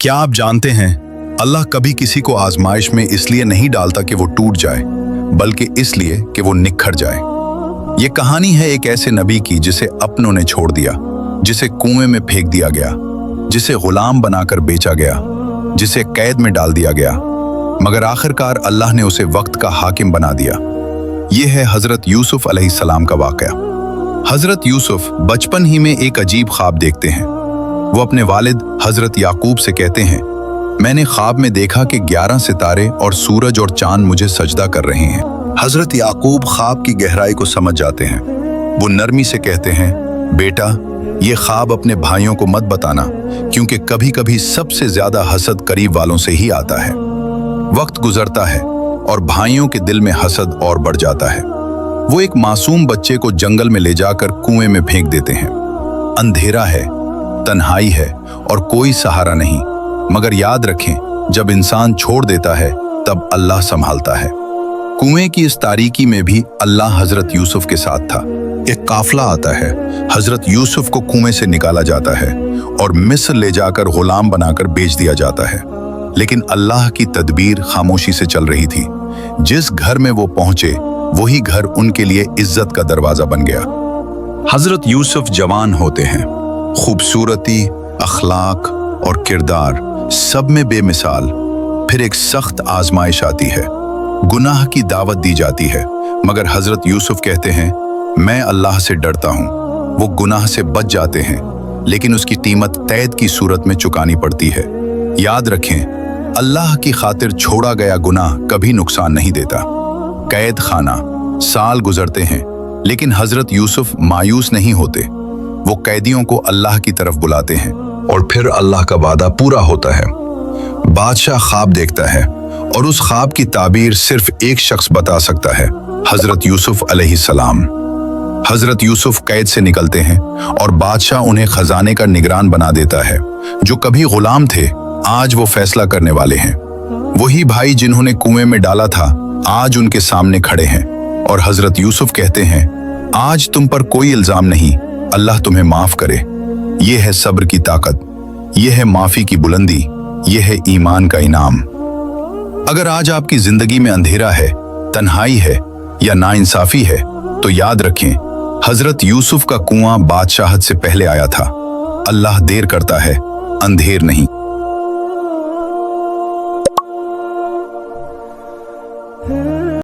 क्या आप जानते हैं, अल्लाह कभी किसी को आजमाइश में इसलिए नहीं डालता कि वो टूट जाए, बल्कि इसलिए कि वो निखर जाए। ये कहानी है एक ऐसे नबी की जिसे अपनों ने छोड़ दिया, जिसे कुएं में फेंक दिया गया, जिसे गुलाम बनाकर बेचा गया, जिसे कैद में डाल दिया गया, मगर आखिरकार अल्लाह ने उसे वक्त का हाकिम बना दिया। ये है हजरत यूसुफ अलैहिस्सलाम का वाकया। हजरत यूसुफ बचपन ही में एक अजीब ख्वाब देखते हैं। वो अपने वालिद हजरत याकूब से कहते हैं, मैंने ख्वाब में देखा कि 11 सितारे और सूरज और चांद मुझे सजदा कर रहे हैं। हजरत याकूब ख्वाब की गहराई को समझ जाते हैं। वो नरमी से कहते हैं, बेटा ये ख्वाब अपने भाइयों को मत बताना, क्योंकि कभी कभी सबसे ज्यादा हसद करीब वालों से ही आता है। वक्त गुजरता है और भाइयों के दिल में हसद और बढ़ जाता है। वो एक मासूम बच्चे को जंगल में ले जाकर कुएं में फेंक देते हैं। अंधेरा है, तन्हाई है और कोई सहारा नहीं, मगर याद रखें, जब इंसान छोड़ देता है तब अल्लाह संभालता है। कुएं की इस तारीकी में भी अल्लाह हजरत यूसुफ के साथ था। एक काफिला आता है, हजरत यूसुफ को कुएं से निकाला जाता है और मिस्र ले जाकर गुलाम बनाकर बेच दिया जाता है। लेकिन अल्लाह की तदबीर खामोशी से चल रही थी। जिस घर में वो पहुंचे वही घर उनके लिए इज्जत का दरवाजा बन गया। हजरत यूसुफ जवान होते हैं, खूबसूरती, अखलाक और किरदार सब में बेमिसाल। फिर एक सख्त आजमाइश आती है, गुनाह की दावत दी जाती है, मगर हजरत यूसुफ कहते हैं, मैं अल्लाह से डरता हूँ। वो गुनाह से बच जाते हैं, लेकिन उसकी कीमत कैद की सूरत में चुकानी पड़ती है। याद रखें, अल्लाह की खातिर छोड़ा गया गुनाह कभी नुकसान नहीं देता। कैद खाना, साल गुजरते हैं, लेकिन हजरत यूसुफ मायूस नहीं होते। वो कैदियों को अल्लाह की तरफ बुलाते हैं और फिर अल्लाह का वादा पूरा होता है। बादशाह ख्वाब देखता है और उस ख्वाब की ताबीर सिर्फ एक शख्स बता सकता है, हजरत यूसुफ अलैहिस्सलाम। हजरत यूसुफ कैद से निकलते हैं और बादशाह उन्हें खजाने का निगरान बना देता है। जो कभी गुलाम थे, आज वो फैसला करने वाले हैं। वही भाई जिन्होंने कुएं में डाला था, आज उनके सामने खड़े हैं और हजरत यूसुफ कहते हैं, आज तुम पर कोई इल्जाम नहीं, अल्लाह तुम्हें माफ करे। ये है सब्र की ताकत, ये है माफी की बुलंदी, ये है ईमान का इनाम। अगर आज आपकी जिंदगी में अंधेरा है, तन्हाई है या नाइंसाफी है, तो याद रखें, हजरत यूसुफ का कुआं बादशाहत से पहले आया था। अल्लाह देर करता है, अंधेर नहीं।